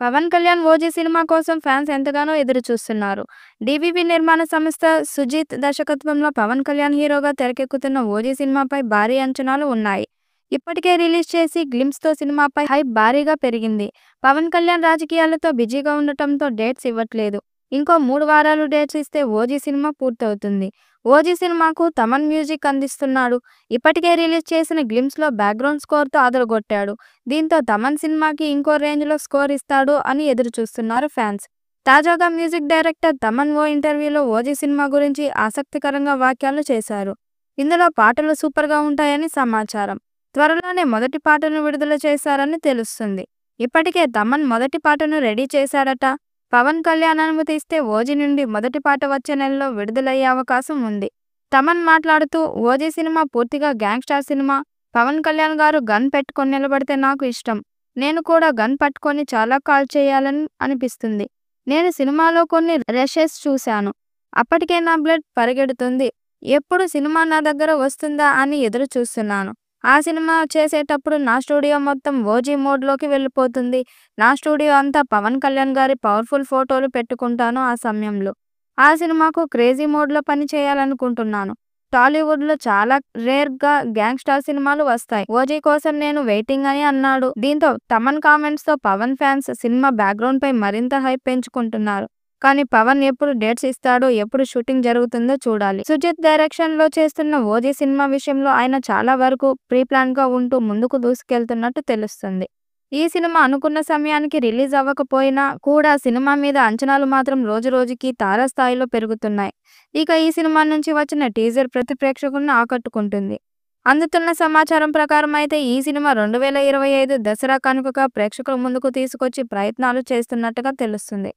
Pawan Kalyan 'OG' cinema కోసం fans ఎంతగానో ఎదురుచూస్తున్నారు. డీవీవీ నిర్మాణ సంస్థ సుజీత్ దర్శకత్వంలో పవన్ కళ్యాణ్ హీరోగా తెరకెక్కుతున్న 'ఓజీ' సినిమాపై భారీ అంచనాలు ఉన్నాయి. ఇప్పటికే రిలీజ్ చేసి గ్లింప్స్‌తో సినిమాపై హైప్ భారీగా పెరిగింది. పవన్ కళ్యాణ్ రాజకీయాలతో బిజీగా ఉండటంతో డేట్స్ ఇవ్వట్లేదు. ఇంకో 3 వారాలు డేట్స్ ఇస్తే 'ఓజీ' సినిమా పూర్తవుతుంది. 'ఓజీ' సినిమాకు తమన్ మ్యూజిక్ అందిస్తున్నాడు. ఇప్పటికే రిలీజ్ చేసిన గ్లింప్స్‌లో బ్యాక్‌గ్రౌండ్ స్కోర్‌తో అదరగొట్టాడు. దీంతో తమన్ సినిమాకి ఇంకో రేంజ్‌లో స్కోర్ ఇస్తాడు అని ఎదురుచూస్తున్నారు ఫ్యాన్స్. తాజాగా మ్యూజిక్ డైరెక్టర్ తమన్ ఓ ఇంటర్వ్యూలో 'ఓజీ' సినిమా గురించి ఆసక్తికరంగా వ్యాఖ్యలు చేశారు. ఇందులో పాటలు సూపర్‌గా ఉంటాయని సమాచారం. త్వరలోనే మొదటి పాటను విడుదల చేశారని తెలుస్తుంది. ఇప్పటికే తమన్ మొదటి పాటను రెడీ చేశాడట. పవన్ కళ్యాణ్ అనుమతి ఇస్తే 'ఓజీ' నుండి మొదటి పాట వచ్చే నెలలో విడుదలయ్యే అవకాశం ఉంది. తమన్ మాట్లాడుతూ, 'ఓజీ' సినిమా పూర్తిగా గ్యాంగ్స్టర్ సినిమా. పవన్ కళ్యాణ్ గారు గన్ పెట్టుకొని నిలబడితే నాకు ఇష్టం. నేను కూడా గన్ పట్టుకొని చాలా కాల్ చేయాలని అనిపిస్తుంది. నేను సినిమాలో కొన్ని రషెస్ చూశాను. అప్పటికే నా బ్లడ్ పరిగెడుతుంది. ఎప్పుడు సినిమా నా దగ్గర వస్తుందా అని ఎదురు చూస్తున్నాను. ఆ సినిమా చేసేటప్పుడు నా స్టూడియో మొత్తం 'ఓజీ' మోడ్‌లోకి వెళ్ళిపోతుంది. నా స్టూడియో అంతా పవన్ కళ్యాణ్ గారి పవర్‌ఫుల్ ఫోటోలు పెట్టుకుంటాను ఆ సమయంలో. ఆ సినిమాకు క్రేజీ మోడ్‌లో పని చేయాలనుకుంటున్నాను. టాలీవుడ్‌లో చాలా రేర్‌గా గ్యాంగ్స్టర్ సినిమాలు వస్తాయి. 'ఓజీ' కోసం నేను వెయిటింగ్ అని అన్నాడు. దీంతో తమన్ కామెంట్స్‌తో పవన్ ఫ్యాన్స్ సినిమా బ్యాక్‌గ్రౌండ్‌పై మరింత హైప్ పెంచుకుంటున్నారు. కానీ పవన్ ఎప్పుడు డేట్స్ ఇస్తాడో, ఎప్పుడు షూటింగ్ జరుగుతుందో చూడాలి. సుజిత్ డైరెక్షన్‌లో చేస్తున్న 'ఓజీ' సినిమా విషయంలో ఆయన చాలా వరకు ప్రీ ప్లాన్‌గా ఉంటూ ముందుకు దూసుకెళ్తున్నట్టు తెలుస్తుంది. ఈ సినిమా అనుకున్న సమయానికి రిలీజ్ అవ్వకపోయినా కూడా సినిమా మీద అంచనాలు మాత్రం రోజురోజుకీ తారాస్థాయిలో పెరుగుతున్నాయి. ఇక ఈ సినిమా నుంచి వచ్చిన టీజర్ ప్రతి ప్రేక్షకులను ఆకట్టుకుంటుంది. అందుతున్న సమాచారం ప్రకారం అయితే ఈ సినిమా 2025 దసరా కానుకగా ప్రేక్షకుల ముందుకు తీసుకొచ్చి ప్రయత్నాలు చేస్తున్నట్టుగా తెలుస్తుంది.